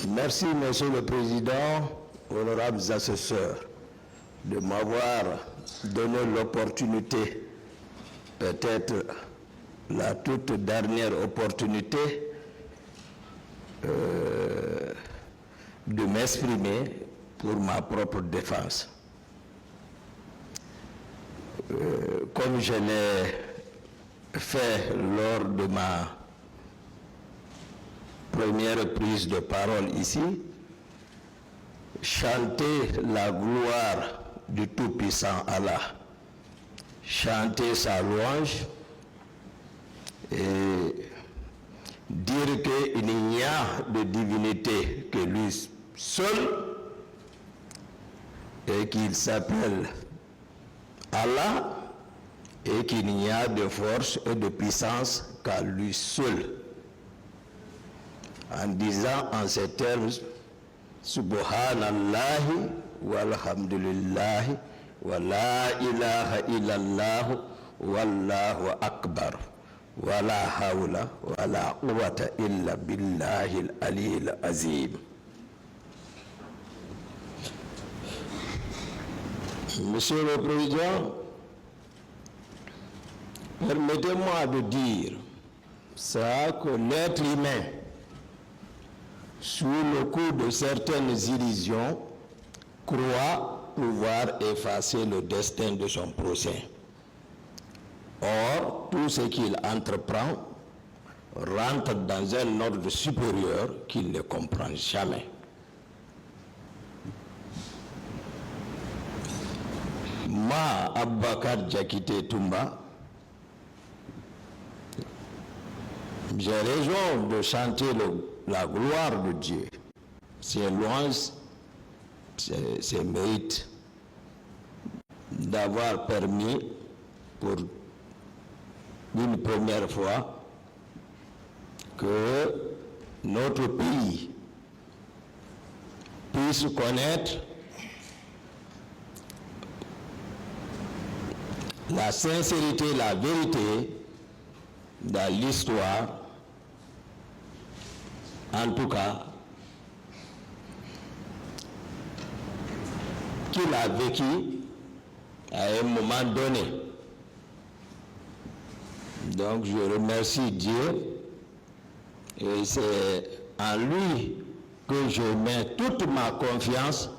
Merci, Monsieur le Président, honorables assesseurs, de m'avoir donné l'opportunité, peut-être la toute dernière opportunité, de m'exprimer pour ma propre défense. Comme je l'ai fait lors de ma première prise de parole ici, chanter la gloire du Tout-Puissant Allah, chanter sa louange et dire qu'il n'y a de divinité que lui seul et qu'il s'appelle Allah et qu'il n'y a de force et de puissance qu'à lui seul. En disant en ces termes, Subhanallahi walhamdulillahi wa la ilaha illallah wallahu akbar wa la hawla wa la quwwata illa billahi al-aliyyil azim. Monsieur le Président, permettez-moi de dire ça que l'être humain, sous le coup de certaines illusions, croit pouvoir effacer le destin de son prochain. Or, tout ce qu'il entreprend rentre dans un ordre supérieur qu'il ne comprend jamais. Moi, Abubakar Diakité Toumba, j'ai raison de chanter la gloire de Dieu, ses louanges, ses mérites, d'avoir permis pour une première fois que notre pays puisse connaître la sincérité, la vérité dans l'histoire, en tout cas, qu'il a vécu à un moment donné. Donc je remercie Dieu et c'est en lui que je mets toute ma confiance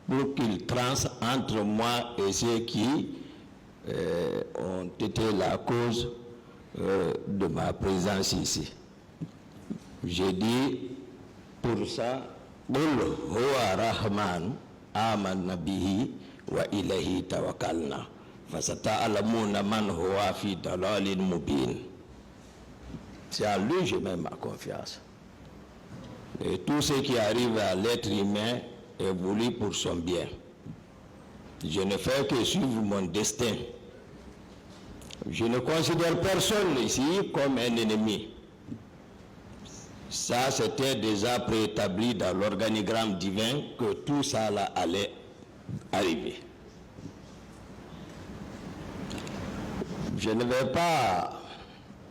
pour qu'il tranche entre moi et ceux qui ont été la cause de ma présence ici. J'ai dit pour ça, Qul huwa rahman amanna bihi wa ilayhi tawakkalna fasata'lamuna man huwa fi dalalin mubin. C'est à lui que je mets ma confiance. Et tout ce qui arrive à l'être humain est voulu pour son bien. Je ne fais que suivre mon destin. Je ne considère personne ici comme un ennemi. Ça, c'était déjà préétabli dans l'organigramme divin que tout ça là allait arriver. Je ne vais pas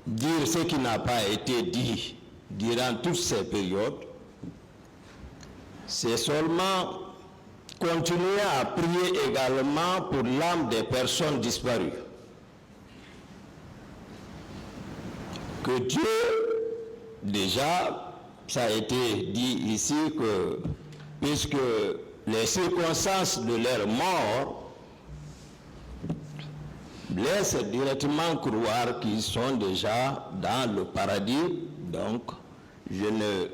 dire ce qui n'a pas été dit durant toutes ces périodes. C'est seulement continuer à prier également pour l'âme des personnes disparues. Que Dieu, déjà, ça a été dit ici que, puisque les circonstances de leur mort laissent directement croire qu'ils sont déjà dans le paradis, donc je ne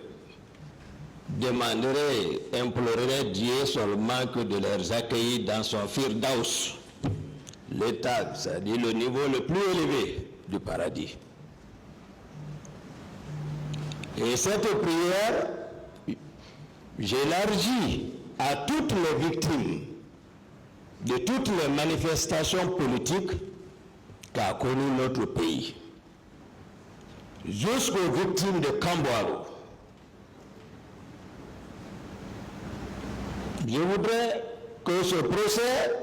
demanderai, implorerai Dieu seulement que de les accueillir dans son Firdaus, l'état, c'est-à-dire le niveau le plus élevé du paradis. Et cette prière, j'élargis à toutes les victimes de toutes les manifestations politiques qu'a connues notre pays, jusqu'aux victimes de Kamboaro. Je voudrais que ce procès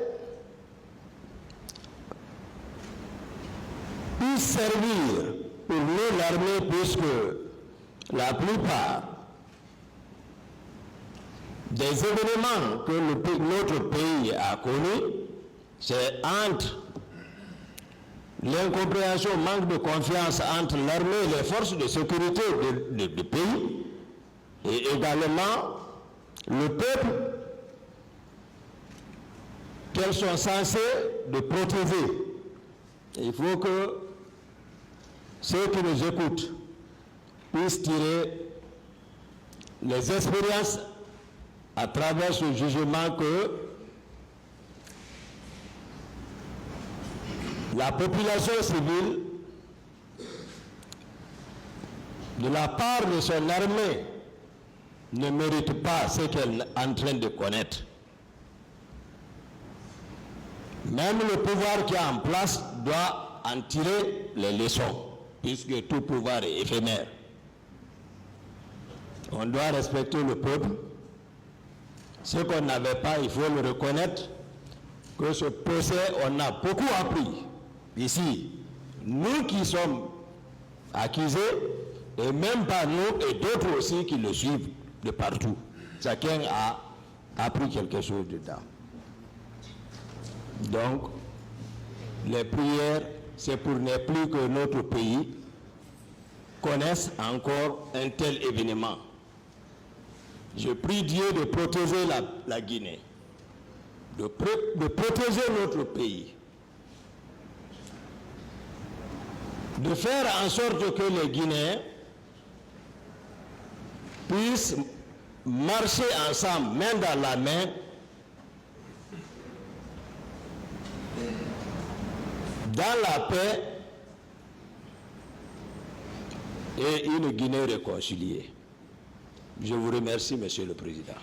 puisse servir pour nous l'armée, puisque la plupart des événements que notre pays a connus, c'est entre l'incompréhension, manque de confiance entre l'armée et les forces de sécurité du pays, et également le peuple qu'elles sont censées de protéger. Il faut que ceux qui nous écoutent puissent tirer les expériences à travers ce jugement que la population civile, de la part de son armée, ne mérite pas ce qu'elle est en train de connaître. Même le pouvoir qui est en place doit en tirer les leçons, puisque tout pouvoir est éphémère. On doit respecter le peuple. Ce qu'on n'avait pas, il faut le reconnaître, que ce procès, on a beaucoup appris ici. Nous qui sommes accusés, et même pas nous, et d'autres aussi qui le suivent de partout. Chacun a appris quelque chose dedans. Donc, les prières, c'est pour ne plus que notre pays connaisse encore un tel événement. Je prie Dieu de protéger la Guinée, de protéger notre pays, de faire en sorte que les Guinéens puissent marcher ensemble, main dans la main, dans la paix et une Guinée réconciliée. Je vous remercie, Monsieur le Président.